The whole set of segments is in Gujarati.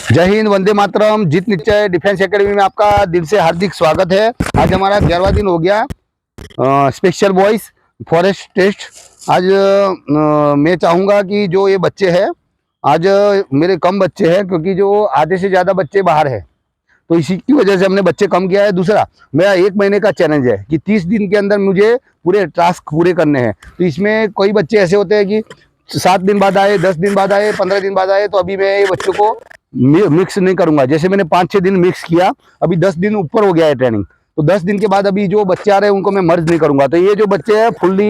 जय हिंद, वंदे मातरम। जीत निश्चय डिफेंस एकेडमी में आपका दिल से हार्दिक स्वागत है। आज हमारा 11वां दिन हो गया स्पेशल बॉयज फॉरेस्ट टेस्ट। आज मैं चाहूँगा कि जो ये बच्चे हैं, आज मेरे कम बच्चे हैं क्योंकि जो आधे से ज़्यादा बच्चे बाहर हैं, तो इसी की वजह से हमने बच्चे कम किया है। दूसरा, मेरा 1 महीने का चैलेंज है कि 30 दिन के अंदर मुझे पूरे टास्क पूरे करने हैं। तो इसमें कोई बच्चे ऐसे होते हैं कि 7 दिन बाद आए, 10 दिन बाद आए, 15 दिन बाद आए, तो अभी मैं ये बच्चों को मिक्स नहीं करूंगा। जैसे मैंने 5-6 दिन मिक्स किया, अभी 10 दिन ऊपर हो गया है ट्रेनिंग, तो 10 दिन के बाद अभी जो बच्चे आ रहे हैं उनको मैं मर्ज नहीं करूंगा। तो ये जो बच्चे हैं फुल्ली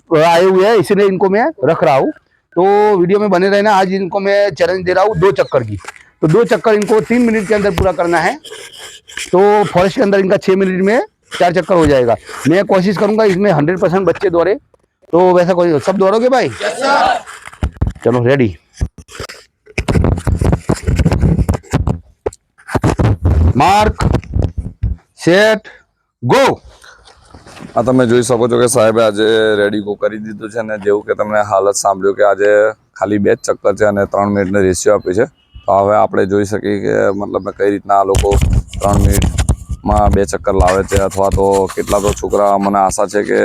आए हुए हैं, इसलिए इनको मैं रख रहा हूँ। तो वीडियो में बने रहना। आज इनको मैं चैलेंज दे रहा हूँ 2 चक्कर की। तो 2 चक्कर इनको 3 मिनट के अंदर पूरा करना है। तो फॉरेस्ट के अंदर इनका 6 मिनट में 4 चक्कर हो जाएगा। मैं कोशिश करूंगा इसमें 100% बच्चे दौड़े। तो वैसा कोई सब दौड़ोगे भाई? चलो रेडी। Mark set go. આ તમે જોઈ શકો છો કે સાહેબે આજે રેડી ગો કરી દીધું છે ને જેવું કે તમને હાલત સાંભળ્યું કે આજે ખાલી 2 જ ચક્કર છે અને 3 મિનિટનો રેશિયો આપી છે। તો હવે આપણે જોઈ શકીએ કે મતલબ કઈ રીતના આ લોકો 3 મિનિટમાં 2 ચક્કર લાવે છે, અથવા તો કેટલા તો છોકરા મને આશા છે કે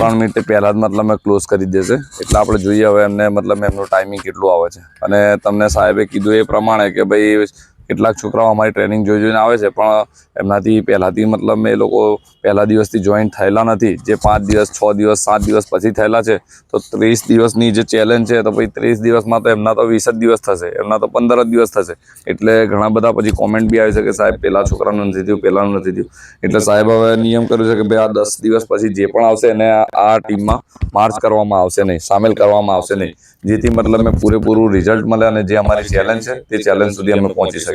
3 મિનિટ પહેલા જ મતલબ ક્લોઝ કરી દેશે। એટલે આપણે જોઈએ હવે એમને મતલબ એમનું ટાઈમિંગ કેટલું આવે છે। અને તમને સાહેબે કીધું એ પ્રમાણે કે ભાઈ કેટલાક છોકરાઓ અમારી ટ્રેનિંગ જોઈને આવે છે, પણ એમનાથી પહેલાંથી મતલબ એ લોકો પહેલા દિવસથી જોઈન થયેલા નથી। જે 5 દિવસ 6 દિવસ 7 દિવસ પછી થયેલા છે, તો 30 દિવસની જે ચેલેન્જ છે, તો પછી 30 દિવસમાં તો એમના તો 20 જ દિવસ થશે, એમના તો 15 જ દિવસ થશે। એટલે ઘણા બધા પછી કોમેન્ટ બી આવી છે કે સાહેબ પેલા છોકરાનું નથી થયું, પેલાનું નથી થયું। એટલે સાહેબ હવે નિયમ કર્યો છે કે ભાઈ આ 10 દિવસ પછી જે પણ આવશે એને આ ટીમમાં માર્ચ કરવામાં આવશે નહીં, સામેલ કરવામાં આવશે નહીં, જેથી મતલબ મેં પૂરેપૂરું રિઝલ્ટ મળે અને જે અમારી ચેલેન્જ છે તે ચેલેન્જ સુધી અમે પહોંચી શકીએ।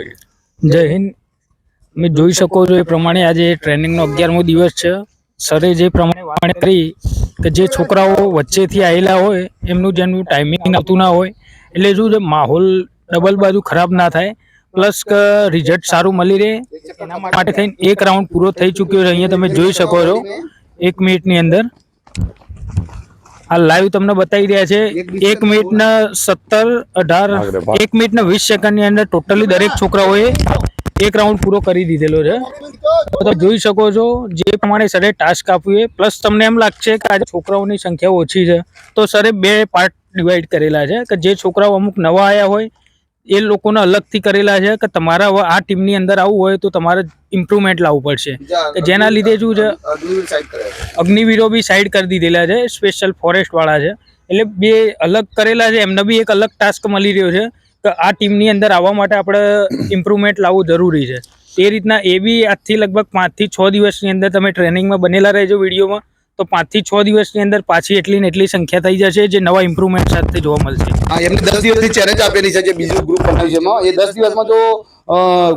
જય હિન્દ। મેં જોઈ શકો છો એ પ્રમાણે આજે ટ્રેનિંગનો 11મો દિવસ છે। સરે જે પ્રમાણે વાત કરી કે જે છોકરાઓ વચ્ચેથી આવેલા હોય એમનું જેનું ટાઈમિંગ આવતું ના હોય, એટલે શું છે માહોલ ડબલ બાજુ ખરાબ ના થાય, પ્લસ કે રિઝલ્ટ સારું મળી રહે એના માટે થઈને 1 રાઉન્ડ પૂરો થઈ ચૂક્યો છે। અહીંયા તમે જોઈ શકો છો 1 મિનિટની અંદર આ લાઈવ તમને બતાવી રહ્યા છે। 1 મિનિટના 17, 18, 1 મિનિટના 20 સેકન્ડની અંદર ટોટલી દરેક છોકરાઓએ 1 રાઉન્ડ પૂરો કરી દીધેલો છે। તો તમે જોઈ શકો છો જે પ્રમાણે સરે ટાસ્ક આપ્યું છે, પ્લસ તમને એમ લાગશે કે આજે છોકરાઓની સંખ્યા ઓછી છે, તો સરે 2 પાર્ટ ડિવાઈડ કરેલા છે કે જે છોકરાઓ અમુક નવા આવ્યા હોય એ લોકોને અલગથી કરેલા છે કે તમારા આ ટીમની અંદર આવવું હોય તો તમારે ઇમ્પ્રુવમેન્ટ લાવવું પડશે, કે જેના લીધે શું છે અગ્નિવીરો બી સાઈડ કરી દીધેલા છે, સ્પેશિયલ ફોરેસ્ટ વાળા છે, એટલે 2 અલગ કરેલા છે। એમને બી એક અલગ ટાસ્ક મળી રહ્યો છે કે આ ટીમની અંદર આવવા માટે આપણે ઇમ્પ્રુવમેન્ટ લાવવું જરૂરી છે। તે રીતના એ બી આજથી લગભગ 5 થી 6 દિવસની અંદર તમે ટ્રેનિંગમાં બનેલા રહેજો વિડીયોમાં, તો 5 થી 6 દિવસની અંદર પાછી એટલી ને એટલી સંખ્યા થઈ જશે જે નવા ઇમ્પ્રુવમેન્ટ સાથે જોવા મળશે। હા, એમને 10 દિવસની ચેલેન્જ આપેલી છે જે બીજું ગ્રુપ બનાવ્યું છે એમાં। એ 10 દિવસમાં જો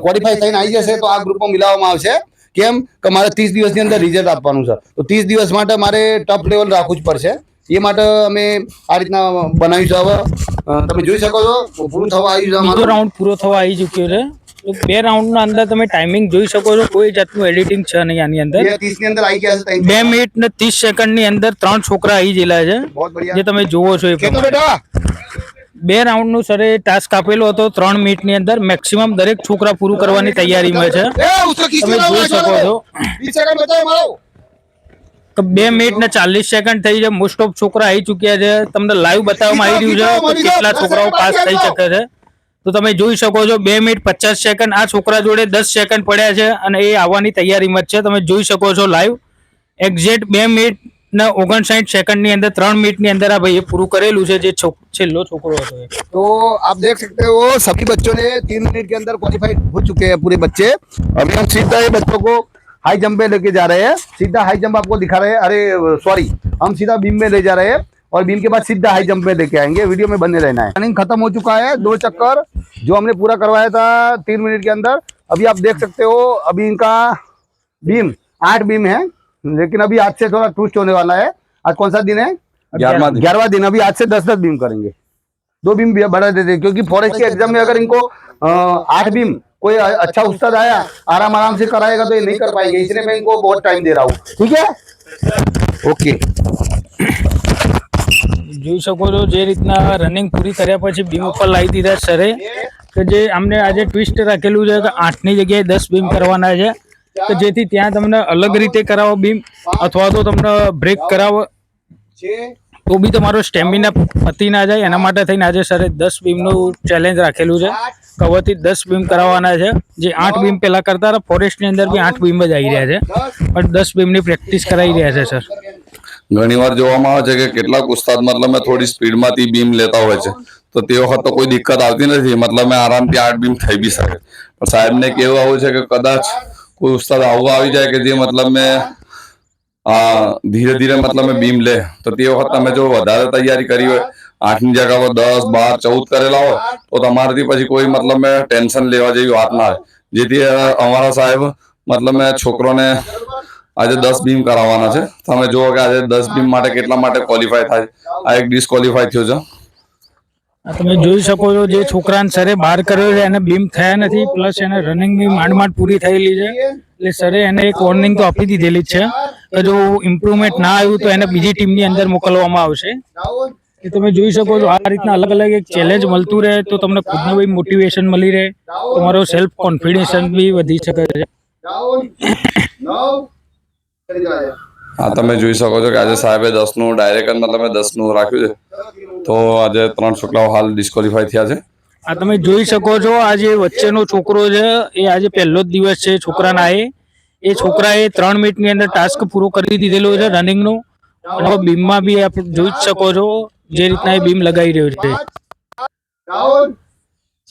ક્વોલિફાઈ થઈને આવી જશે તો આ ગ્રુપમાં મિલાવવામાં આવશે। કેમ કે મારે 30 દિવસની અંદર રિઝલ્ટ આપવાનું છે, તો 30 દિવસ માટે મારે ટફ લેવલ રાખવું જ પડશે। એ માટે અમે આ રીતના બનાવ્યું છે। હવે તમે જોઈ શકો છો પૂરું થવા આવ્યું છે, બીજો રાઉન્ડ પૂરો થવા આવી ચૂક્યો છે। તો 2 રાઉન્ડના અંદર તમે ટાઈમિંગ જોઈ શકો છો, કોઈ જાતનું એડિટિંગ છે નહીં આની અંદર। 30 ની અંદર આવી ગયા છે। 2 મિનિટ ને 30 સેકન્ડની અંદર 3 છોકરા આવી ગયેલા છે, જે તમે જોવો છો એ બેટા 2 રાઉન્ડનું સરે ટાસ્ક આપેલો હતો 3 મિનિટની અંદર। મેક્સિમમ દરેક છોકરા પૂરું કરવાની તૈયારીમાં છે। તમે જોઈ શકો છો કે 2 મિનિટ ને 40 સેકન્ડ થઈ છે, મોસ્ટ ઓફ છોકરા આવી ચૂક્યા છે। તમને લાઈવ બતાવવામાં આવી રહ્યું છે કે કેટલા છોકરાઓ પાસ થઈ શકે છે। તો તમે જોઈ શકો છો 2 મિનિટ 50 સેકન્ડ આ છોકરા જોડે 10 સેકન્ડ પડ્યા છે અને એ આવવાની તૈયારીમાં જ છે। તમે જોઈ શકો છો લાઈવ એક્ઝેક્ટ 2 મિનિટ ને 59 સેकंड ની અંદર 3 મિનિટની અંદર આ ભાઈએ પૂરું કરેલું છે, જે છેલ્લો છોકરો હતો। तो आप देख सकते हो सभी बच्चों ने 3 मिनट के अंदर क्वालिफाइड हो चुके हैं पूरे बच्चे। अभी हम सीधा ये बच्चों को हाई जंप पे लेके जा रहे हैं। सीधा हाई जंप आपको दिखा रहे हैं, अरे सॉरी, हम सीधा बीम में ले जा रहे हैं और बीम के बाद सीधा हाई जंप में लेके आएंगे। वीडियो में बने रहना है। रनिंग खत्म हो चुका है। 2 चक्कर जो हमने पूरा करवाया था 3 मिनट के अंदर। अभी आप देख सकते हो अभी इनका बीम 8 बीम है, लेकिन अभी आज से थोड़ा ट्विस्ट होने वाला है। आज कौन सा दिन है? 11वां दिन। अभी आज से 10-10 बीम करेंगे, 2 बीम बढ़ा देते, क्योंकि फॉरेस्ट के एग्जाम में अगर इनको 8 बीम कोई अच्छा उस्ताद आया आराम से कराएगा तो ये नहीं कर पाएंगे, इसलिए मैं इनको बहुत टाइम दे रहा हूँ। ठीक है, ओके। જોઈ શકો છો જે રીતના રનિંગ પૂરી કર્યા પછી બીમ ઉપર લાવી દીધા સરે કે જે અમને આજે ટ્વિસ્ટ રાખેલું છે કે 8ની જગ્યાએ 10 બીમ કરવાના છે, કે જેથી ત્યાં તમને અલગ રીતે કરાવો બીમ, અથવા તો તમને બ્રેક કરાવો તો બી તમારો સ્ટેમિના પતી ના જાય. એના માટે થઈને આજે સરે 10 બીમનું ચેલેન્જ રાખેલું છે. કવરથી 10 બીમ કરાવવાના છે. જે 8 બીમ પહેલા કરતા હતા, ફોરેસ્ટની અંદર બી 8 બીમ જ આવી રહ્યા છે, પણ 10 બીમની પ્રેક્ટિસ કરાવી રહ્યા છે સર. ઘણી વાર જોવામાં આવે છે કે કેટલાક ઉસ્તાદ મતલબ થોડી સ્પીડમાંથી બીમ લેતા હોય છે, તો તે વખત તો કોઈ દિક્કત આવતી નથી, મતલબ આરામથી 8 બીમ થઈ બી શકે. પણ સાહેબને કેવું આવું છે કે કદાચ કોઈ ઉસ્તાદ આવું આવી જાય કે જે મતલબ ધીરે ધીરે મતલબ બીમ લે, તો તે વખત તમે જો વધારે તૈયારી કરી હોય, 8ની જગ્યા પર 10, 12, 14 કરેલા હોય, તો તમારાથી પછી કોઈ મતલબ ટેન્શન લેવા જેવી વાત ના આવે. જેથી અમારા સાહેબ મતલબ છોકરોને આજે 10 બીમ કરાવવાના છે. તમે જુઓ કે આજે 10 બીમ માટે કેટલા માટે ક્વોલિફાય થાય, આ એક ડિસ્ક્વોલિફાય થયો છે. તમે જોઈ શકો છો જે છોકરાને સરે બહાર કર્યો છે એને બીમ થયા નથી, પ્લસ એને રનિંગ બી માંડ પૂરી થયેલી છે. એટલે સરે એને એક વોર્નિંગ તો આપી દીધેલી જ છે કે જો ઇમ્પ્રુવમેન્ટ ના આવ્યું તો એને બીજી ટીમની અંદર મોકલવામાં આવશે. એ તમે જોઈ શકો છો આ રીતના અલગ અલગ એક ચેલેન્જ મળતું રહે તો તમને ખુદને બી મોટિવેશન મળી રહે, તમારો સેલ્ફ કોન્ફિડન્સ બી વધી શકે છે. હા, તમે જોઈ શકો છો કે આજે સાહેબે 10નું ડાયરેક્ટ મતલબ 10નું રાખ્યું છે, તો આજે 3 છોકરાઓ હાલ ડિસ્ક્વોલિફાય થયા છે. આ તમે જોઈ શકો છો આ જે વચ્ચેનો છોકરો છે એ આજે પહેલો જ દિવસ છે છોકરાના. એ છોકરાએ 3 મિનિટની અંદર ટાસ્ક પૂરો કરી દીધેલો છે રનિંગનો. અને બીમમાં બી આપ જોઈ જ શકો છો જે રીતના એ બીમ લગાવી રહ્યો છે.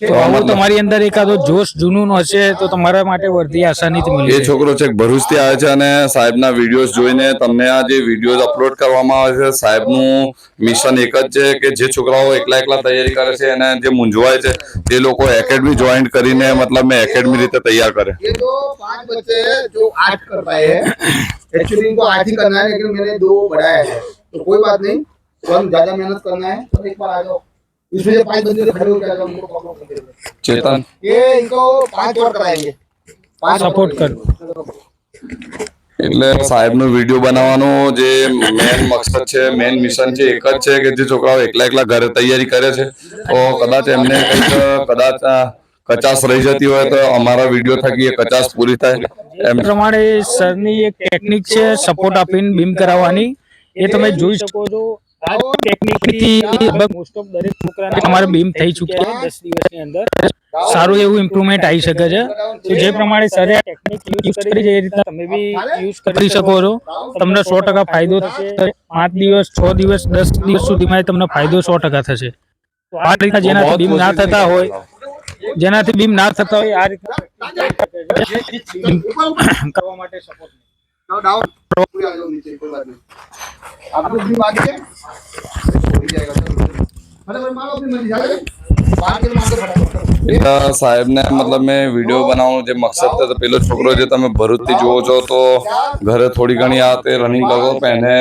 તો આવો તમારી અંદર એકાદો જોશ જુનૂન હશે તો તમારા માટે વર્ધી આસાનીથી મળી એ છોકરો છે ભરૂચથી આવે છે અને સાહેબના વિડીયોઝ જોઈને તમને આ જે વિડીયોઝ અપલોડ કરવામાં આવે છે, સાહેબનું મિશન એક જ છે કે જે છોકરાઓ એકલા તૈયારી કરે છે અને જે મૂંઝવાય છે તે લોકો એકેડમી જોઈન કરીને મતલબ મેં એકેડમી રીતે તૈયાર કરે. ये तो 5 बच्चे हैं जो 8 कर पाए हैं, एक्चुअली इनको 8 ही करना है, लेकिन मैंने 2 बढ़ाया है, तो कोई बात नहीं, तो हम ज्यादा मेहनत करना है. तो एक बार आ जाओ, इसमें से 5 बंदे खड़े हो क्या उनको प्रॉब्लम कर देंगे. ચેતન ये इनको 5 और कराएंगे, 5 સપોર્ટ કર. એટલે સાહેબનો વિડીયો બનાવવાનો જે મેન મકસદ છે, મેન મિશન છે એક જ છે કે જે છોકરાઓ એકલા ઘરે તૈયારી કરે છે તો કદાચ એમને કંઈક કદાચ કચાશ રહી જતી હોય તો અમારા વિડીયો થકી એ કચાશ પૂરી થાય. એ પ્રમાણે સરની એક ટેકનિક છે સપોર્ટ આપીને બીમ કરાવવાની. એ તમે જોઈ શકો છો આ ટેકનિકથી લગભગ મોસ્ટ ઓફ દરેક છોકરાને તમારે બીમ થઈ ચૂક્યા છે 10 દિવસની અંદર. સારું એવું ઇમ્પ્રુવમેન્ટ આવી શકે છે. તો જે પ્રમાણે સરે આ ટેકનિક યુઝ કરી છે એ રીતના તમે બી યુઝ કરી શકો છો. તમને 100% ફાયદો થશે. 5 દિવસ, 6 દિવસ, 10 દિવસ સુધીમાં તમને ફાયદો 100% થશે. તો આ રીતના જેનાથી બીમ ના થતા હોય, આ રીતના કરવા માટે સપોર્ટ डाउन पूरी आ जाओ नीचे, कोई बात नहीं. आप लोग भी आगे हो जाएगा. अरे मारो अपनी मर्जी जाओ, बाहर के मार दो फटाफट. સાહેબને મતલબ મેં વિડીયો બનાવવાનો જે મકસદ છે તો પેલો છોકરો જે તમે ભરૂચથી જુઓ છો તો ઘરે થોડી ઘણી આ તે રનિંગ કરતો તો એને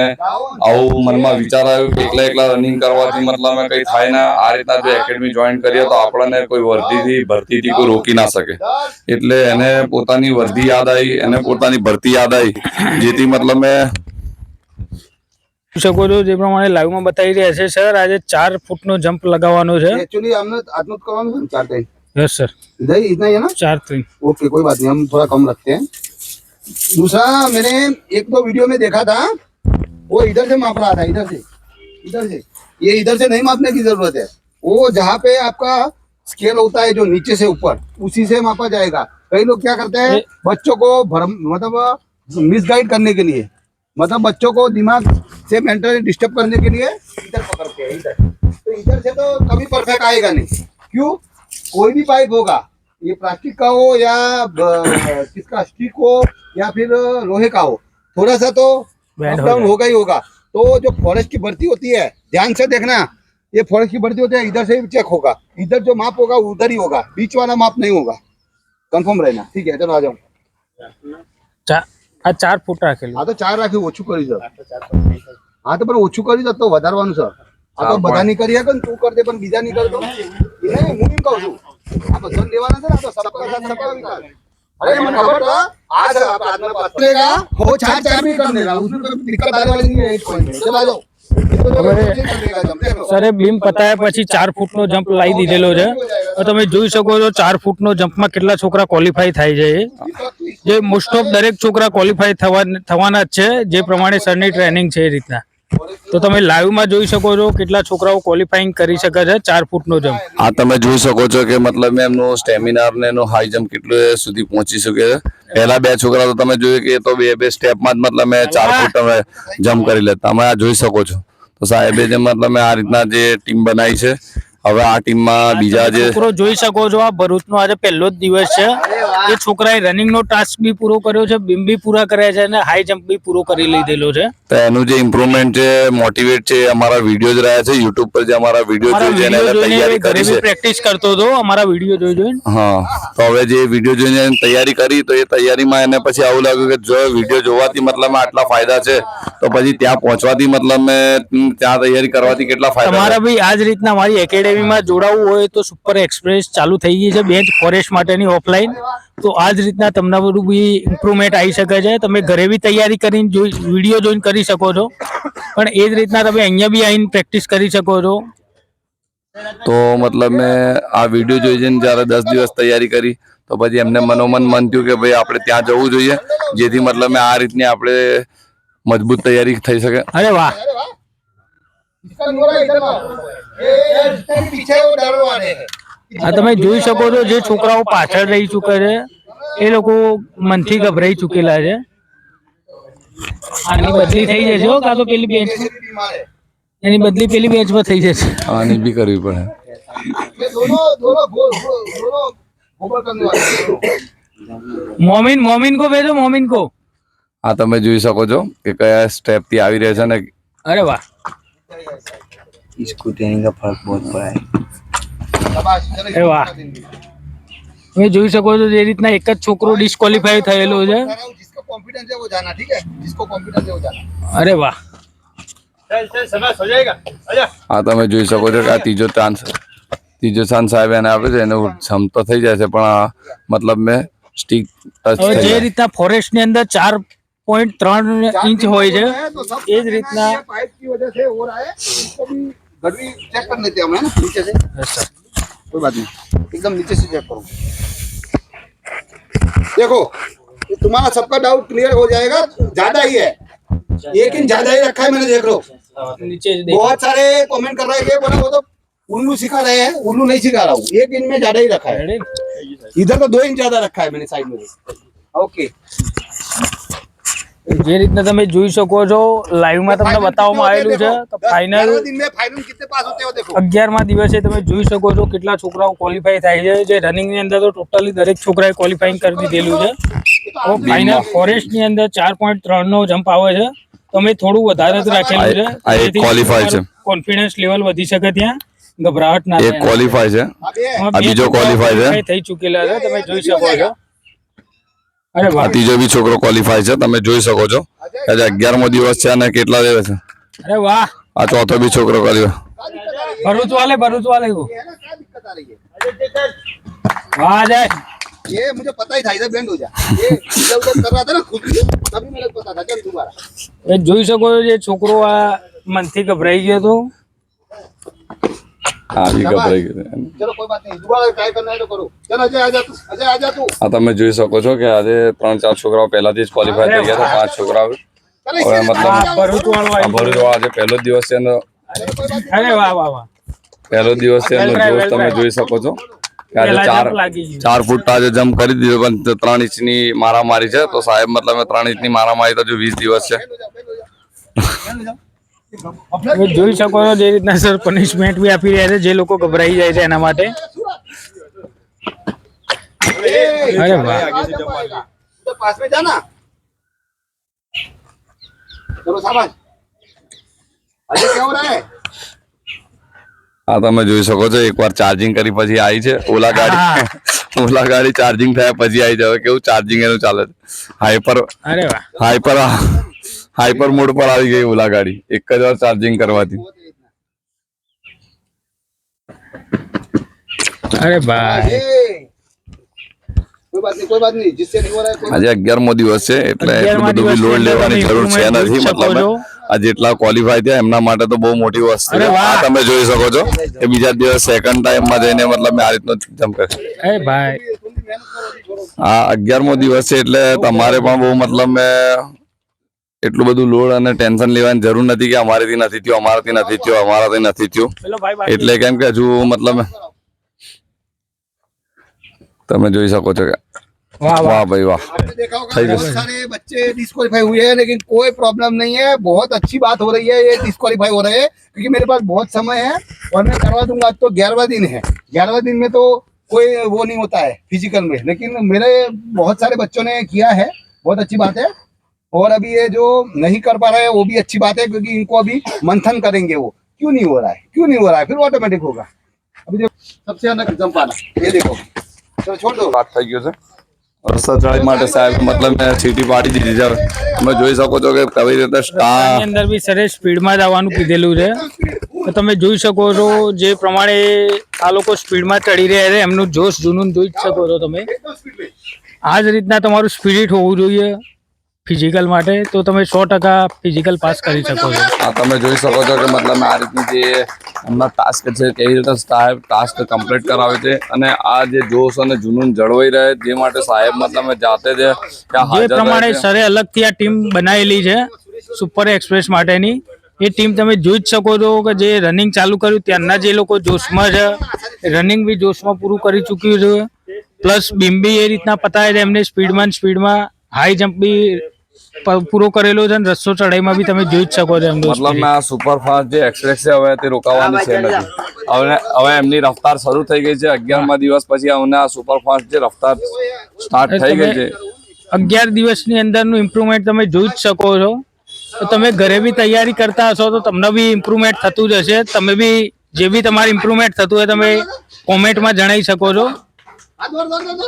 આવું મનમાં વિચાર આવ્યો કે એકલા રનિંગ કરવાથી મતલબ કંઈ થાય ના. આ રીતના જો એકેડમી જોઈન કરીએ તો આપણને કોઈ ભરતીથી કોઈ રોકી ના શકે. એટલે એને પોતાની વર્ધી યાદ આવી, એને પોતાની ભરતી યાદ આવી, જેથી મતલબ મેં શકો છો જે પ્રમાણે લાઈવમાં બતાવી રહ્યા છે. સર આજે 4 ફૂટનો જમ્પ लगावવાનો છે. एक्चुअली हमने आत्मत करवाना है 4 टाइम. यस सर, इधर इतना ही है ना. 4 3. ओके, कोई बात नहीं, हम थोड़ा कम रखते हैं. दूसरा, मैंने एक दो वीडियो में देखा था वो इधर से माप रहा था, इधर से. ये इधर से नहीं मापने की जरूरत है. वो जहाँ पे आपका स्केल होता है जो नीचे से ऊपर, उसी से मापा जाएगा. कई लोग क्या करते हैं बच्चों को मतलब मिसगाइड करने के लिए, मतलब बच्चों को दिमाग से मेंटली डिस्टर्ब करने के लिए इधर पकड़ते हैं, इधर. तो इधर से तो कभी परफेक्ट आएगा नहीं. क्यों? कोई भी पाइप होगा, ये प्लास्टिक का हो या किसका स्टिक हो या फिर लोहे का हो, थोड़ा सा तो अप डाउन होगा ही होगा. तो जो फॉरेस्ट की भर्ती होती है, ध्यान से देखना, ये फॉरेस्ट की भर्ती होती है, इधर से भी चेक होगा. इधर जो माप होगा उधर ही होगा, बीच वाला माप नहीं होगा. कंफर्म रहना. ठीक है, चलो आ जाओ. આ 4 ફૂટ રાખેલું. આ તો 4 રાખ્યું, ઓછું કરી દો. હા તો પણ ઓછું કરી દો તો વધારવાનું સર. આ તો બધા નહીં કરી શકે ને, તું કર દે પણ બીજા નહીં કરતો. નહીં, હું એમ કહું છું આ બધા લેવાના છે ને, આ તો સબકા સાથ સબકા વિકાસ. अरे मन खबर था आज आदमी पत्रेगा वो 4 भी कर देगा, उसमें कोई दिक्कत आने वाली नहीं है. 1 पॉइंट में चला जाओ. સરે બીમ પતાયા પછી 4 ફૂટનો જમ્પ લાવી દીધેલો છે. તો તમે જોઈ શકો છો 4 ફૂટનો જમ્પમાં કેટલા છોકરા ક્વોલિફાય થાય છે. જે મોસ્ટ ઓફ દરેક છોકરા ક્વોલિફાય થવાના જ છે, જે પ્રમાણે સરની ટ્રેનિંગ છે એ રીતના. તો તમે લાઈવમાં જોઈ શકો છો કેટલા છોકરાઓ ક્વોલિફાઈંગ કરી શકે છે 4 ફૂટનો જમ્પ. આ તમે જોઈ શકો છો કે મતલબ એમનું સ્ટેમિના ને એનું હાઈ જમ્પ કેટલું સુધી પહોંચી શકે છે. પહેલા 2 છોકરા તો તમે જોયું કે તો બે સ્ટેપમાં જ મતલબ 4 ફૂટ જમ્પ કરી લેતા. તમે આ જોઈ શકો છો. તો સાહેબે જે મતલબ આ રીતના જે ટીમ બનાવી છે, હવે આ ટીમમાં બીજા જે છોકરો જોઈ શકો છો, આ ભરૂચનો આજે પહેલો જ દિવસ છે. એ છોકરાએ રનિંગનો ટાસ્ક બી પૂરો કર્યો છે, બીમ બી પૂરા કર્યા છે અને હાઈ જમ્પ બી પૂરો કરી લીધેલો છે. તો એનું જે ઇમ્પ્રુવમેન્ટ છે, મોટિવેટ છે, અમારા વિડીયો જ રહ્યા છે યુટ્યુબ પર, જે અમારા વિડીયો જોઈને એને તૈયારી કરી છે. પ્રેક્ટિસ કરતો હતો અમારા વિડીયો જોઈને. હા, તો હવે જે વિડીયો જોઈને તૈયારી કરી, તો એ તૈયારીમાં એને પછી આવું લાગ્યું કે જો વિડીયો જોવાથી મતલબ આટલા ફાયદા છે, તો પછી ત્યાં પહોંચવાથી મતલબ ત્યાં તૈયારી કરવાથી કેટલા ફાયદા. તમારા બી આ જ રીતના મારી એકેડેમીમાં જોડાવવું હોય તો સુપર એક્સપ્રેસ ચાલુ થઈ ગઈ છે, બેન્ચ ફોરેસ્ટ માટેની ઓફલાઈન. તો આ જ રીતના તમને બધું બી ઇમ્પ્રુવમેન્ટ આવી શકે છે. તમે ઘરે બી તૈયારી કરીને વિડીયો જોઈને કરી શકો છો, પણ એ જ રીતના તમે અહીંયા બી આવીને પ્રેક્ટિસ કરી શકો છો. તો મતલબ મેં આ વિડીયો જોઈ જઈને જ્યારે 10 દિવસ તૈયારી કરી, તો પછી એમને મનોમન મન થયું કે ભાઈ આપણે ત્યાં જવું જોઈએ, જેથી મતલબ મેં આ રીતની આપણે મજબૂત તૈયારી થઈ શકે. અરે વાહ, આ તમે જોઈ શકો છો જે છોકરાઓ પાછળ રહી ચૂકે છે એ લોકો મનથી ગભરાઈ ચૂકેલા છે. આની બદલી થઈ જશે હો, કાં તો પેલી બેન્ચ એની બદલી પેલી બેન્ચમાં થઈ જશે. આની બી કરવી પડે. મોમિન કો ભેજો, મોમિન કો. આ તમે જોઈ શકો છો કે કયા સ્ટેપ થી આવી રહ્યા છે ને. અરે વાહ, इसको ट्रेनिंग का फर्क बहुत पड़ा है. અરે વાહ, તમે જોઈ શકો છો જે રીતના એક જ છોકરો ડિસ્ક્વોલિફાય થયેલો છે. जिसको कॉन्फिडेंस है वो जाना, ठीक है, जिसको कॉन्फिडेंस है वो जाना. અરે વાહ, આ તમે જોઈ શકો છો કે આ ત્રીજો ચાન્સ સાહેબ એને આપે છે, એનું જમ્પ તો થઈ જાય છે, પણ આ મતલબ મેં સ્ટીક ટચ હવે થઈ જે જાય. રીતના ફોરેસ્ટ ની અંદર 4.3 इंच હોય છે એ જ રીતના पाइप की वजह से हो रहा है, इसको भी गड़वी चेक कर लेते हैं हम, है ना, नीचे से. कोई बात नहीं, एकदम नीचे से चेक करो. देखो ये तुम्हारा सबका डाउट क्लियर हो जाएगा. ज्यादा ही है, 1 इंच ज्यादा ही रखा है मैंने, देख लो. નીચે જ દેખો. बहुत सारे कमेंट कर रहे हैं बोला वो तो उल्लू सिखा रहे हैं. उल्लू नहीं सिखा रहा हूँ, 1 इंच में ज्यादा ही रखा है. इधर तो 2 इंच ज्यादा रखा है मैंने साइड में. ओके, જે રીતના તમે જોઈ શકો છો લાઈવ માં તમને બતાવવામાં આવેલું છે. તો ફાઇનલ दिन में फाइनल कितने पास होते हो देखो. 11મા દિવસે તમે જોઈ શકો છો કેટલા છોકરાઓ ક્વોલિફાય થાય છે. જે રનિંગ ની અંદર તો ટોટલી દરેક છોકરાએ ક્વોલિફાઈંગ કરી દીધેલું છે. તો ફાઇનલ ફોરેસ્ટ ની અંદર 4.3 નો જમ્પ આવે છે. તો અમે થોડું વધારે જ રાખેલું છે, આ એક qualify છે. કોન્ફિડન્સ લેવલ વધી શકે, ત્યાં ગભરાટ ના એક ક્વોલિફાય છે, થાય. આ બીજો qualify છે. થઈ ચૂકેલા છે, તમે જોઈ શકો છો. અરે આ વાહ, ત્રીજો બી છોકરો ક્વોલિફાય છે, તમે જોઈ શકો છો. આજે 11મો દિવસ છે અને કેટલા દિવસ છે. અરે વાહ, આ ચોથો બી છોકરો કર્યો. ભરૂચ વાલે है ना, क्या दिक्कत आ रही है. વાહ જાય. ये मुझे पता ही था इधर बैंड हो जा. ये इधर उधर कर रहा था ना खुद भी, तभी मुझे पता था. चल दोबारा. એ જોઈ શકો છો જે છોકરો આ મનથી ગભરાઈ ગયો હતો. આ બી ગભરાઈ ગયો. चलो कोई बात नहीं, दोबारा ट्राई करना है तो करो. चलो अजय आजा तू, अजय आजा तू. આ તમે જોઈ શકો છો કે આજે 3-4 છોકરાઓ પહેલાથી જ ક્વોલિફાય થઈ ગયા હતા. 5 છોકરાઓ चलो और इससे मतलब- આ ભરૂચ વાળો આ આવી ભરૂચ ગયો. આજે પહેલો જ દિવસ છે અને અરે વાહ વાહ વાહ, પહેલો દિવસ છે એનો જોશ તમે જોઈ શકો છો કે આજે પહેલા ચાર જમ્પ લાગી ગયું. 4 ફૂટ આજે જમ્પ કરી દીધો, પણ 3 ઇંચની મારામારી છે. તો સાહેબ મતલબ 3 ઇંચની મારામારી તો હજુ 20 દિવસ છે. તમે જોઈ શકો છો જે રીતના સર પનિશમેન્ટ બી આપી રહ્યા છે જે લોકો ગભરાઈ જાય છે એના માટે. अरे वाह, तो पास में जाना. चलो शाबाश. अजय क्या हो रहा है. આ તમે જોઈ શકો છો એકવાર ચાર્જિંગ કરી પછી આવી છે ઓલા ગાડી ચાર્જિંગ થયા પછી આવી જાય. કેવું ચાર્જિંગ એનું ચાલે છે. अरे वाह, હાઈપર મોડ પર આવી ગઈ ઓલા ગાડી એક જ વાર ચાર્જિંગ કરવાથી. अरे भाई, कोई कोई बात नहीं जिससे नहीं हो रहा है આજે 11મો દિવસ છે એટલે એટલું 11મા બધું બી લોડ દિવસની અંદર લેવાની તમે જરૂર છે improvement નથી. જોઈ શકો મતલબ છો. આ જેટલા ક્વોલિફાય થયા એમના માટે તો બહુ મોટી વસ્તુ અરે છે. વાહ. આ તમે જોઈ શકો છો કે બીજા દિવસ સેકન્ડ ટાઈમમાં જઈને મતલબ આ રીતનો જમ્પ કરે. એ ભાઈ આ 11મો દિવસ છે એટલે તમારે પણ બહુ મતલબ એટલું બધું લોડ અને ટેન્શન લેવાની જરૂર નથી કે અમારાથી નથી થયું, અમારાથી નથી થયું, અમારાથી નથી થયું. પેલો ભાઈ બાકી એટલે કેમ કે હજુ મતલબ તમે જોઈ શકો છો કે વાહ વાહ વાહ ભાઈ વાહ. आपने देखा होगा सही बहुत सारे बच्चे डिस्क्वालीफाई हुए हैं लेकिन कोई प्रॉब्लम नहीं है. बहुत अच्छी बात हो रही है ये डिस्क्वालीफाई हो रहे हैं क्योंकि मेरे पास बहुत समय है और मैं करवा दूंगा. आज तो 11वां दिन है. 11वां दिन में तो कोई वो नहीं होता है फिजिकल में, लेकिन मेरे बहुत सारे बच्चों ने किया है. बहुत अच्छी बात है. और अभी ये जो नहीं कर पा रहे हैं वो भी अच्छी बात है क्योंकि इनको अभी मंथन करेंगे वो क्यों नहीं हो रहा है, क्यों नहीं हो रहा है, फिर ऑटोमेटिक होगा. अभी देखो सबसे अंदर जंप आना, ये देखो. चलो छोड़ दो. વાત થઈ ગયો છે. રસ્તા ચડાઈ માટે સાહેબ મતલબ મેં સીટી પાડી દીધી છે. તમે જોઈ શકો છો કે કઈ રીતે આની સ્ટાર અંદર બી સરે સ્પીડમાં જ આવવાનું કીધેલું છે. તો તમે જોઈ શકો છો જે પ્રમાણે આ લોકો સ્પીડમાં ચડી રહ્યા છે એમનું જોશ જુનૂન જોઈ જ શકો છો તમે. આ જ રીતના તમારું સ્પિરિટ હોવું જોઈએ ફિઝિકલ માટે, તો તમે 100% ફિઝિકલ પાસ કરી શકો છો. આ તમે જોઈ શકો છો કે મતલબ આ રીતની જે એમના ટાસ્ક છે કેવી રીતે સાહેબ ટાસ્ક કમ્પ્લીટ કરાવે છે અને આ જે જોશ અને જુનૂન જળવાઈ રહે જે માટે સાહેબ મતલબ જાતે જ ત્યાં જે હાજર રહે પ્રમાણે છે. સરે અલગથી આ ટીમ બનાવેલી છે સુપર એક્સપ્રેસ માટેની, એ ટીમ તમે જોઈ જ શકો છો કે જે રનિંગ ચાલુ કર્યું ત્યારના જે લોકો જોશમાં છે, રનિંગ બી જોશમાં પૂરું કરી ચૂક્યું છે, પ્લસ બીમ બી એ રીતના પતાવે છે એમને સ્પીડમાં હાઈ જમ્પ બી પૂરો કરેલો છે અને રસ્તો ચડાઈમાં બી તમે જોઈ જ શકો છો એમનું મતલબ spirit. આ સુપરફાસ્ટ જે એક્સપ્રેસ છે હવે તે રોકાવાની છે નથી. હવે એમની રફતાર શરૂ થઈ ગઈ છે. 11મા દિવસ પછી અમને આ સુપરફાસ્ટ જે રફતાર સ્ટાર્ટ થઈ ગઈ છે. 11 દિવસની અંદરનું ઇમ્પ્રુવમેન્ટ તમે જોઈ જ શકો છો. તો તમે ઘરે બી તૈયારી કરતા હશો તો તમને બી ઇમ્પ્રુવમેન્ટ થતું જ હશે. તમે બી જે બી તમારું ઇમ્પ્રુવમેન્ટ થતું હોય તમે કોમેન્ટમાં જણાવી શકો છો.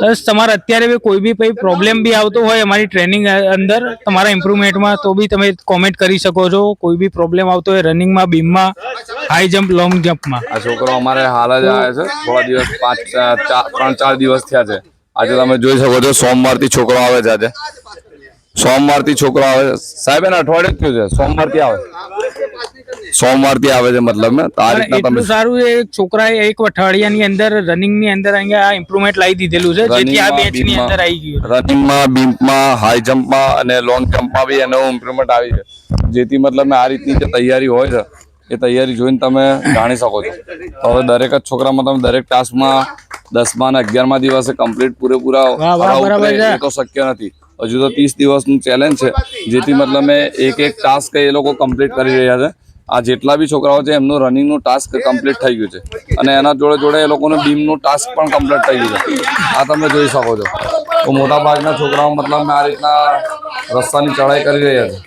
બસ તમારે અત્યારે બી કોઈ બી પ્રોબ્લેમ બી આવતો હોય અમારી ટ્રેનિંગ અંદર તમારા ઇમ્પ્રુવમેન્ટમાં તો બી તમે કોમેન્ટ કરી શકો છો. કોઈ બી પ્રોબ્લેમ આવતો હોય રનિંગમાં, બીમમાં, હાઈ જમ્પ, લોંગ જમ્પમાં. આ છોકરો અમારે હાલ જ આવ્યો છે. થોડા દિવસ 3-4 દિવસ થયા છે. આજે તમે જોઈ શકો છો સોમવારથી છોકરો આવે છે. આજે સોમવારથી છોકરો આવે છે. સાહેબ એને અઠવાડિયું થયું છે. સોમવારથી આવે છે મતલબ ને તો આ રીતના તમે એટલું સારું છે છોકરાએ એક અઠવાડિયાની અંદર રનિંગની અંદર અહીંયા ઇમ્પ્રુવમેન્ટ લાવી દીધેલું છે જેથી આ બેચની અંદર આવી ગયું. રનિંગમાં, બીમમાં, હાઈ જમ્પમાં અને લોંગ જમ્પમાં બી એનો ઇમ્પ્રુવમેન્ટ આવી છે. જેથી મતલબ આ રીતની જે તૈયારી હોય છે એ તૈયારી જોઈને તમે જાણી શકો છો. તો હવે દરેક જ છોકરામાં તમે દરેક ટાસ્કમાં 10મા અને 11મા દિવસે કમ્પ્લીટ પૂરેપૂરા વાહ, ખરા બરાબર ઉતરે છે. એ તો શક્ય નથી. હજુ તો 30 દિવસનું ચેલેન્જ છે જેથી મતલબ એક ટાસ્ક એ લોકો કમ્પ્લીટ કરી રહ્યા છે. આ જેટલા બી છોકરાઓ છે એમનું રનિંગનું ટાસ્ક કમ્પ્લીટ થઈ ગયું છે અને એના જોડે જોડે એ લોકોનું બીમનું ટાસ્ક પણ કમ્પ્લીટ થઈ ગયું છે. આ તમે જોઈ શકો છો. તો મોટા ભાગના છોકરાઓ મતલબ આ રીતના રસ્તાની ચડાઈ કરી રહ્યા છે.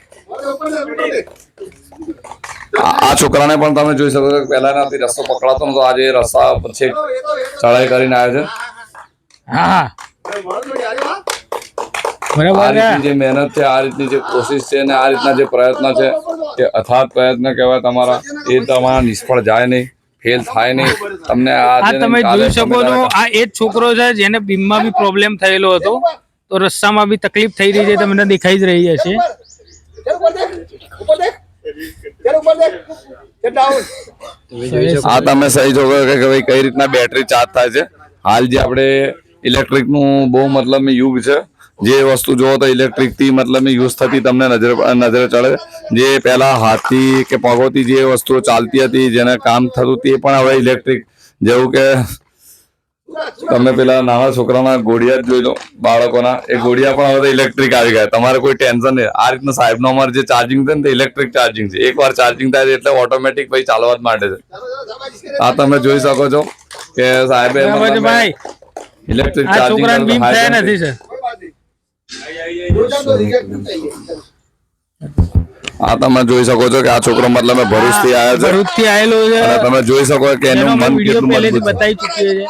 આ છોકરાને પણ તમે જોઈ શકો છો કે પહેલા એનાથી રસ્તો પકડાતો નતો, આજે એ રસ્તા પછી ચડાઈ કરીને આવ્યો છે. હા આ બરાબર છે. રીતની જે મહેનત છે, આ રીતની જે કોશિશ છે અને આ રીતના જે પ્રયત્ન છે એ અથાગ પ્રયત્ન કહેવાય તમારા. એ તમારા નિષ્ફળ જાય નહીં, ફેલ થાય નહીં. તમને આ તમે જોઈ શકો છો આ એ જ છોકરો છે જેને બીમમાં બી પ્રોબ્લેમ થયેલો હતો, તો રસ્તામાં બી તકલીફ થઈ રહી છે તમને દેખાઈ જ રહી હશે. આ તમે સહી જોવો કે ભાઈ કઈ રીતના બેટરી ચાર્જ થાય છે. હાલ જે આપણે ઇલેક્ટ્રિકનું બહુ મતલબ યુગ છે. જે વસ્તુ જોવો તો ઇલેક્ટ્રિક થી મતલબ યુઝ થતી તમને નજરે ચડે. જે પહેલા હાથથી કે પગોથી જે વસ્તુઓ ચાલતી હતી જેને કામ થતું તે પણ હવે ઇલેક્ટ્રિક, જેવું કે તમે પેલા નાના છોકરાના ઘોડિયા જ જોઈ લો, બાળકોના એ ઘોડિયા પણ હવે ઇલેક્ટ્રિક આવી ગયા. તમારે કોઈ ટેન્શન નહીં. આ રીતના સાહેબનો અમારે જે ચાર્જિંગ છે ને તે ઇલેક્ટ્રિક ચાર્જિંગ છે. એકવાર ચાર્જિંગ થાય એટલે ઓટોમેટિક ભાઈ ચાલવા જ માટે છે. આ તમે જોઈ શકો છો કે સાહેબે ભાઈ ઇલેક્ટ્રિક આ છોકરાને બીમ થયા નથી સર. આ તમે જોઈ શકો છો કે આ છોકરો મતલબ ભરૂચથી આવ્યો છે ભરૂચથી આવેલો છે અને તમે જોઈ શકો કે એનો એનું અમે મન વિડીયો કેટલું પહેલેથી મજબૂત છે. બતાવી ચૂકીએ છે.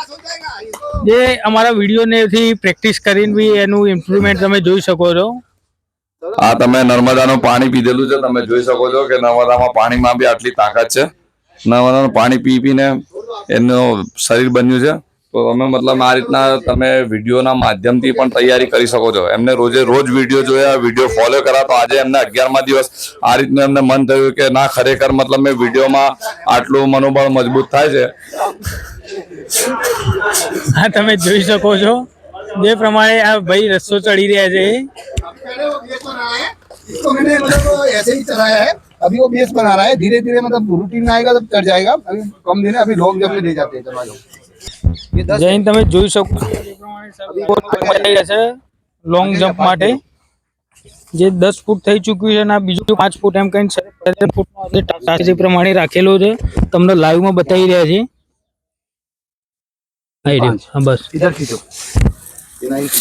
જે અમારા વિડીયોનેથી પ્રેક્ટિસ કરીને બી એનું ઇમ્પ્રુવમેન્ટ તમે જોઈ શકો છો. આ તમે નર્મદાનું પાણી પીધેલું છે. તમે જોઈ શકો છો કે નર્મદામાં પાણીમાં બી આટલી તાકાત છે. નર્મદાનું પાણી પીને એનું શરીર બન્યું છે. તો તમે મતલબ આ રીતના તમે વિડીયોના માધ્યમથી પણ તૈયારી કરી શકો છો. એમને રોજે રોજ વિડીયો જોયા, વિડીયો ફોલો કર્યા, તો આજે એમને 11મા દિવસ આ રીતનું એમને મન થયું કે ના ખરેખર મતલબ મેં વિડીયોમાં આટલું મનોબળ મજબૂત થાય છે. હા, તમે જોઈ શકો છો જે પ્રમાણે આ ભાઈ રસ્તો ચડી રહ્યા છે. इसको मैंने मतलब ऐसे ही चलाया है. अभी वो बेस बना रहा है, धीरे धीरे मतलब रूटीन में आएगा तब चढ़ जाएगा. अभी कम दिन है, अभी लॉन्ग जंप में ले जाते हैं. चलो आ जाओ. ये 10 જૈન તમે જોઈ શકો છો જે પ્રમાણે સર છે લોંગ જમ્પ માટે જે 10 ફૂટ થઈ ચૂક્યું છે અને આ બીજું 5 ફૂટ એમ કઈ 17 ફૂટ જે પ્રમાણે રાખેલો છે તમને લાઈવ માં બતાવી રહ્યા છે. હા, બસ इधर खींचो.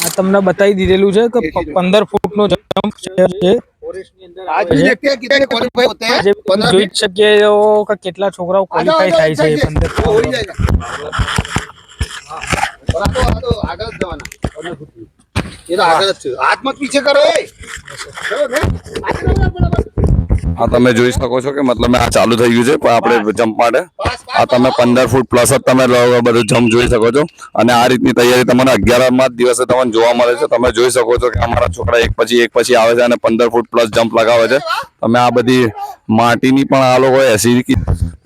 આ તમને બતાવી દીધેલું છે કે 15 ફૂટનો જમ્પ છે. आज भी देखते हैं कितने क्वालिफाई होते हैं. આજે જોઈ જ શકીએ છો કે કેટલા છોકરાઓ ક્વોલિફાઈ થાય છે 15 हो ही जाएगा. और तो आगे जवाना. ये तो आगे हाथ मत पीछे करो. चलो ने આ તમે જોઈ શકો છો કે મતલબ આ ચાલુ થઈ ગયું છે પણ આપણે જમ્પ માટે આ તમે 15 ફૂટ પ્લસ જ તમે બધું જમ્પ જોઈ શકો છો. અને આ રીતની તૈયારી તમને 11મા દિવસે તમને જોવા મળે છે. તમે જોઈ શકો છો કે અમારા છોકરા એક પછી આવે છે અને 15 ફૂટ પ્લસ જમ્પ લગાવે છે. તમે આ બધી માટીની પણ આ લોકો એસી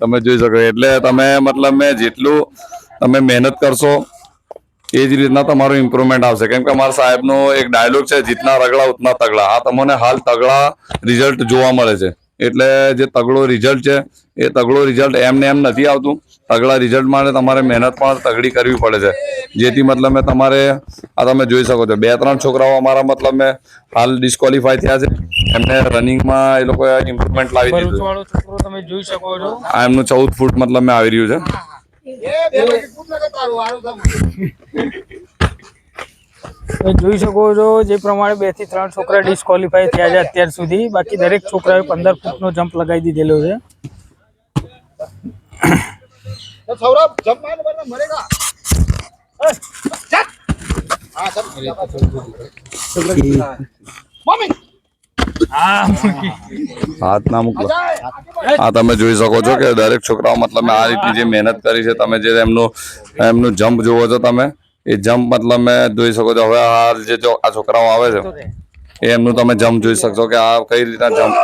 તમે જોઈ શકો. એટલે તમે મતલબ મેં જેટલું તમે મહેનત કરશો એ જ રીતના તમારું ઇમ્પ્રુવમેન્ટ આવશે. કેમ કે અમારા સાહેબનો એક ડાયલોગ છે, જીતના રગડા ઉતના તગડા. આ તમને હાલ તગડા રિઝલ્ટ જોવા મળે છે. એટલે જે તગડો રિઝલ્ટ છે એ તગડો રિઝલ્ટ એમને એમ નથી આવતું. તગડા રિઝલ્ટ માટે તમારે મહેનત પણ તગડી કરવી પડે છે. જેથી મતલબ મેં તમારે આ તમે જોઈ શકો છો 2-3 છોકરાઓ અમારા મતલબ મેં હાલ ડિસ્ક્વોલિફાય થયા છે. એમને રનિંગમાં એ લોકોએ ઇમ્પ્રુવમેન્ટ લાવી દીધું. વાળો છોકરો તમે જોઈ શકો છો. આ એમનું 14 ફૂટ મતલબ મેં આવી રહ્યું છે. તમે જોઈ શકો છો જે પ્રમાણે 2 થી 3 છોકરા ડિસ્ક્વોલિફાય થયા છે અત્યાર સુધી. બાકી દરેક છોકરાએ 15 ફૂટનો જમ્પ લગાવી દીધેલો છે. सौरभ जंप मार वरना मरेगा. हाँ सब मम्मी હાથ ના મૂકો. આ તમે જોઈ શકો છો કે દરેક છોકરાઓ મતલબ આ રીતની જે મહેનત કરી છે. તમે જે એમનું જમ્પ જોવો છો તમે એ જમ્પ મતલબ મેં જોઈ શકો છો. હવે આ જે આ છોકરાઓ આવે છે એ એમનું તમે જમ્પ જોઈ શકશો કે આ કઈ રીતના જમ્પ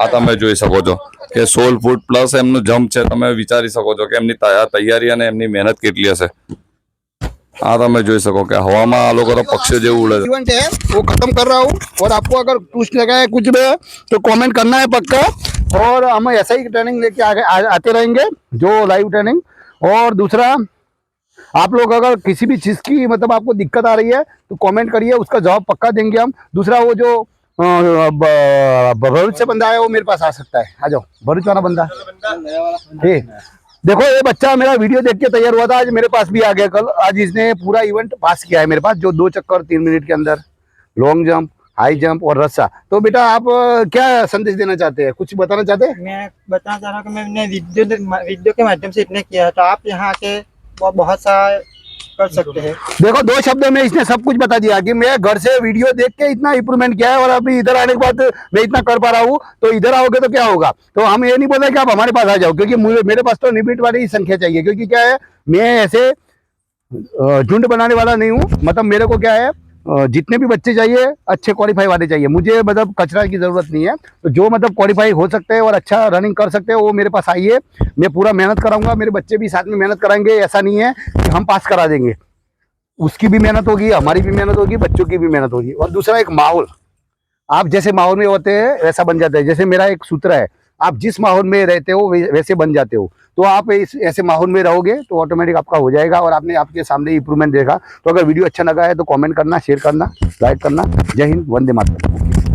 આ તમે જોઈ શકો છો કે 16 ફૂટ પ્લસ એમનું જમ્પ છે. તમે વિચારી શકો છો કે એમની તૈયારી અને એમની મહેનત કેટલી હશે. हाँ तो मैं જોઈ શકો કે હવામાં આ લોકો તો પક્ષીઓ જેવું ઉડે છે. इवेंट है वो खत्म कर रहा हूँ. और आपको अगर कुछ लगा है कुछ भी तो कमेंट करना है पक्का. और हम ऐसा ही ट्रेनिंग लेके आते रहेंगे जो लाइव ट्रेनिंग. और दूसरा आप लोग अगर किसी भी चीज़ की मतलब आपको दिक्कत आ रही है तो कमेंट करिए, उसका जवाब पक्का देंगे हम. दूसरा वो जो भरूच से बंदा है वो मेरे पास आ सकता है. आ जाओ भरूच वाला बंदा. ठीक देखो ये बच्चा मेरा वीडियो देख के तैयार हुआ था, आज मेरे पास भी आ गया कल. आज इसने पूरा इवेंट पास किया है मेरे पास, जो 2 चक्कर 3 मिनट के अंदर, लॉन्ग जंप, हाई जंप और रस्सा. तो बेटा आप क्या संदेश देना चाहते हैं, कुछ बताना चाहते हैं? मैं बताना चाह रहा हूँ कि मैंने वीडियो के माध्यम से इतने किया है, तो आप यहाँ आके बहुत सा कर सकते हैं. देखो 2 शब्दों में इसने सब कुछ बता दिया कि मैं घर से वीडियो देख के इतना इंप्रूवमेंट किया है और अभी इधर आने के बाद मैं इतना कर पा रहा हूँ. तो इधर आओगे तो क्या होगा. तो हम ये नहीं बोल रहे कि आप हमारे पास आ जाओ, क्योंकि मेरे पास तो लिमिट वाली ही संख्या चाहिए. क्योंकि क्या है मैं ऐसे झुंड बनाने वाला नहीं हूँ. मतलब मेरे को क्या है जितने भी बच्चे चाहिए अच्छे क्वालिफाई वाले चाहिए. मुझे मतलब कचरा की जरूरत नहीं है. तो जो मतलब क्वालिफाई हो सकते हैं और अच्छा रनिंग कर सकते हैं वो मेरे पास आइए. मैं पूरा मेहनत कराऊंगा, मेरे बच्चे भी साथ में मेहनत कराएंगे. ऐसा नहीं है कि हम पास करा देंगे. उसकी भी मेहनत होगी, हमारी भी मेहनत होगी, बच्चों की भी मेहनत होगी. और दूसरा एक माहौल, आप जैसे माहौल में होते हैं वैसा बन जाते हैं. जैसे मेरा एक सूत्र है, आप जिस माहौल में रहते हो वैसे बन जाते हो. तो आप ऐसे माहौल में रहोगे तो ऑटोमेटिक आपका हो जाएगा और आपने आपके सामने इंप्रूवमेंट देखा. तो अगर वीडियो अच्छा लगा है तो कमेंट करना, शेयर करना, लाइक करना. जय हिंद, वंदे मातरम.